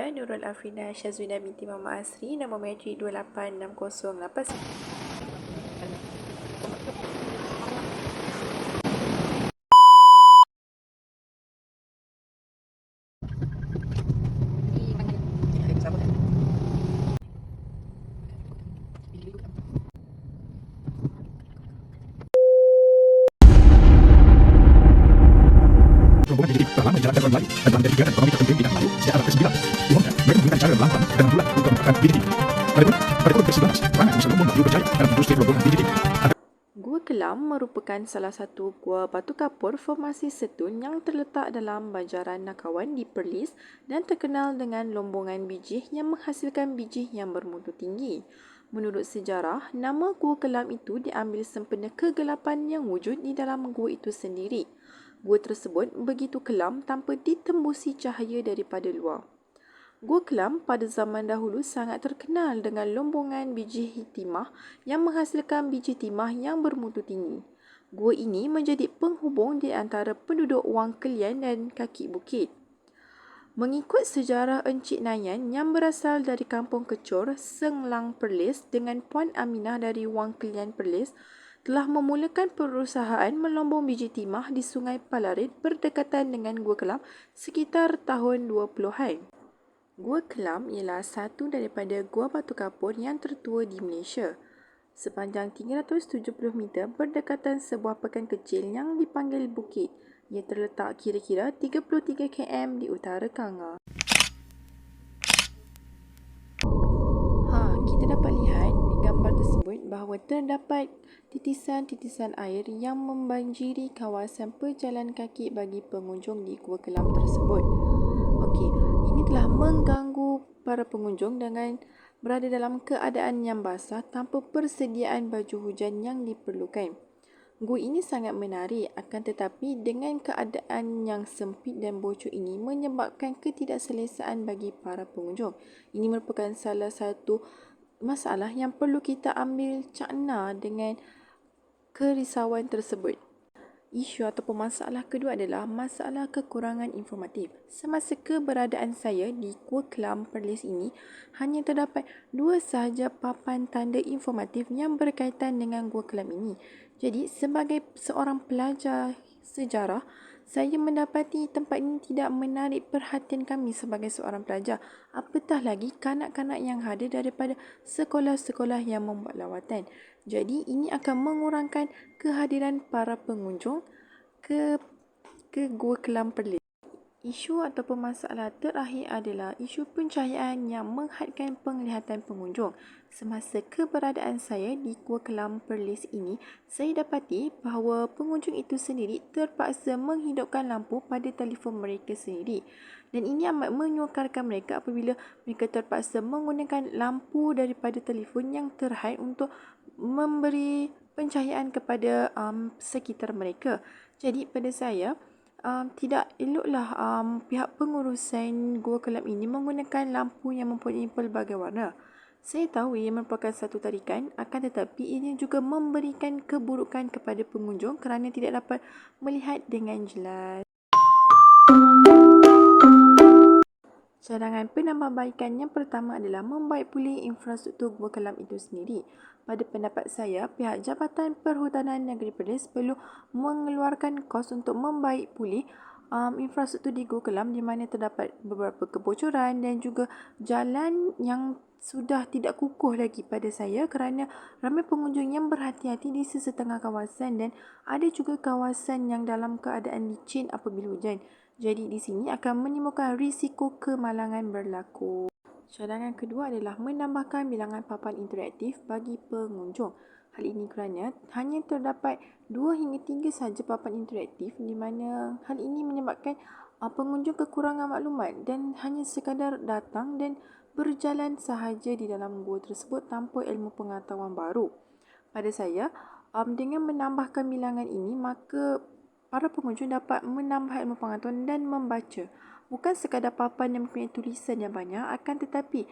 saya Nurul Afrina Syazwina binti Mama Asri, nama matrik 286089. Rombongan JDT telah lama menjalankan peran baik dan telah menjadi garda ekonomi terpenting di tahun lalu sejak abad ke-9. Umumnya, mereka menggunakan cara lambang dan bulan untuk merupakan JDT. Pada tahun ke-19, perangai usaha umum lebih berjaya dalam industri rombongan JDT. Gua Kelam merupakan salah satu gua batu kapur formasi setun yang terletak dalam banjaran Nakawan di Perlis dan terkenal dengan lombongan bijih yang menghasilkan bijih yang bermutu tinggi. Menurut sejarah, nama Gua Kelam itu diambil sempena kegelapan yang wujud di dalam gua itu sendiri. Gua tersebut begitu kelam tanpa ditembusi cahaya daripada luar. Gua Kelam pada zaman dahulu sangat terkenal dengan lombongan biji timah yang menghasilkan biji timah yang bermutu tinggi. Gua ini menjadi penghubung di antara penduduk Wang Kelian dan Kaki Bukit. Mengikut sejarah Encik Nayan yang berasal dari Kampung Kecor, Senglang Perlis dengan Puan Aminah dari Wang Kelian Perlis, telah memulakan perusahaan melombong biji timah di Sungai Palarit berdekatan dengan Gua Kelam sekitar tahun 20-an. Gua Kelam ialah satu daripada gua batu kapur yang tertua di Malaysia. Sepanjang 370 meter berdekatan sebuah pekan kecil yang dipanggil Bukit. Ia terletak kira-kira 33 km di utara Kanga. Kita dapat lihat di gambar tersebut bahawa terdapat titisan-titisan air yang membanjiri kawasan berjalan kaki bagi pengunjung di Gua Kelam tersebut. Ini telah mengganggu para pengunjung dengan berada dalam keadaan yang basah tanpa persediaan baju hujan yang diperlukan. Gua ini sangat menarik, akan tetapi dengan keadaan yang sempit dan bocor ini menyebabkan ketidakselesaan bagi para pengunjung. Ini merupakan salah satu masalah yang perlu kita ambil cakna dengan kerisauan tersebut. Isu ataupun masalah kedua adalah masalah kekurangan informatif. Semasa keberadaan saya di Gua Kelam Perlis ini, hanya terdapat 2 sahaja papan tanda informatif yang berkaitan dengan Gua Kelam ini. Jadi, sebagai seorang pelajar sejarah, saya mendapati tempat ini tidak menarik perhatian kami sebagai seorang pelajar. Apatah lagi kanak-kanak yang hadir daripada sekolah-sekolah yang membuat lawatan. Jadi, ini akan mengurangkan kehadiran para pengunjung ke Gua Kelam Perlis. Isu ataupun masalah terakhir adalah isu pencahayaan yang menghadkan penglihatan pengunjung. Semasa keberadaan saya di Gua Kelam Perlis ini, saya dapati bahawa pengunjung itu sendiri terpaksa menghidupkan lampu pada telefon mereka sendiri. Dan ini amat menyukarkan mereka apabila mereka terpaksa menggunakan lampu daripada telefon yang terhad untuk memberi pencahayaan kepada sekitar mereka. Jadi pada saya, tidak eloklah pihak pengurusan Gua Kelam ini menggunakan lampu yang mempunyai pelbagai warna. Saya tahu ia merupakan satu tarikan, akan tetapi ini juga memberikan keburukan kepada pengunjung kerana tidak dapat melihat dengan jelas. Cadangan penambahbaikan yang pertama adalah membaik pulih infrastruktur Gua Kelam itu sendiri. Pada pendapat saya, pihak Jabatan Perhutanan Negeri Perlis perlu mengeluarkan kos untuk membaik pulih infrastruktur di Gua Kelam di mana terdapat beberapa kebocoran dan juga jalan yang sudah tidak kukuh lagi pada saya kerana ramai pengunjung yang berhati-hati di sesetengah kawasan dan ada juga kawasan yang dalam keadaan licin apabila hujan. Jadi di sini akan menimbulkan risiko kemalangan berlaku. Cadangan kedua adalah menambahkan bilangan papan interaktif bagi pengunjung. Hal ini kerana hanya terdapat 2 hingga 3 sahaja papan interaktif di mana hal ini menyebabkan pengunjung kekurangan maklumat dan hanya sekadar datang dan berjalan sahaja di dalam gua tersebut tanpa ilmu pengetahuan baru. Pada saya, dengan menambahkan bilangan ini, maka para pengunjung dapat menambah ilmu pengetahuan dan membaca. Bukan sekadar papan yang mempunyai tulisan yang banyak, akan tetapi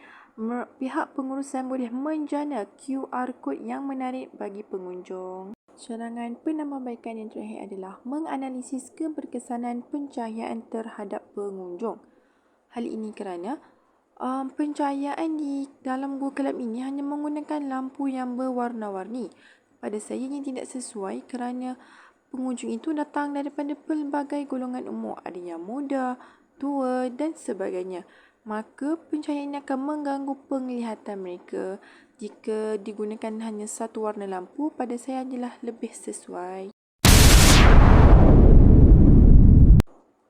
pihak pengurusan boleh menjana QR code yang menarik bagi pengunjung. Cadangan penambahbaikan yang terakhir adalah menganalisis keberkesanan pencahayaan terhadap pengunjung. Hal ini kerana Pencahayaan di dalam gua kelab ini hanya menggunakan lampu yang berwarna-warni. Pada saya yang tidak sesuai kerana pengunjung itu datang daripada pelbagai golongan umur. Ada yang muda, tua dan sebagainya. Maka pencahayaan ini akan mengganggu penglihatan mereka. Jika digunakan hanya satu warna lampu, pada saya adalah lebih sesuai.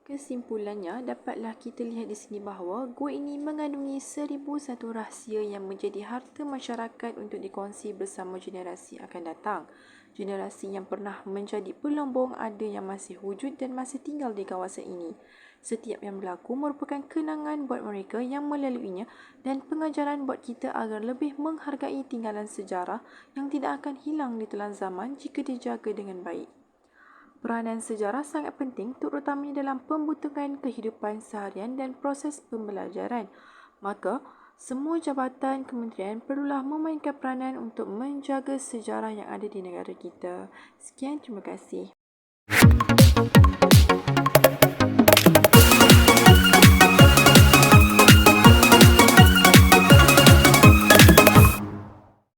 Kesimpulannya, dapatlah kita lihat di sini bahawa gua ini mengandungi 1001 rahsia yang menjadi harta masyarakat untuk dikongsi bersama generasi akan datang. Generasi yang pernah menjadi pelombong ada yang masih wujud dan masih tinggal di kawasan ini. Setiap yang berlaku merupakan kenangan buat mereka yang melaluinya dan pengajaran buat kita agar lebih menghargai tinggalan sejarah yang tidak akan hilang di telan zaman jika dijaga dengan baik. Peranan sejarah sangat penting terutamanya dalam pembentukan kehidupan seharian dan proses pembelajaran. Maka, semua jabatan kementerian perlulah memainkan peranan untuk menjaga sejarah yang ada di negara kita. Sekian, terima kasih.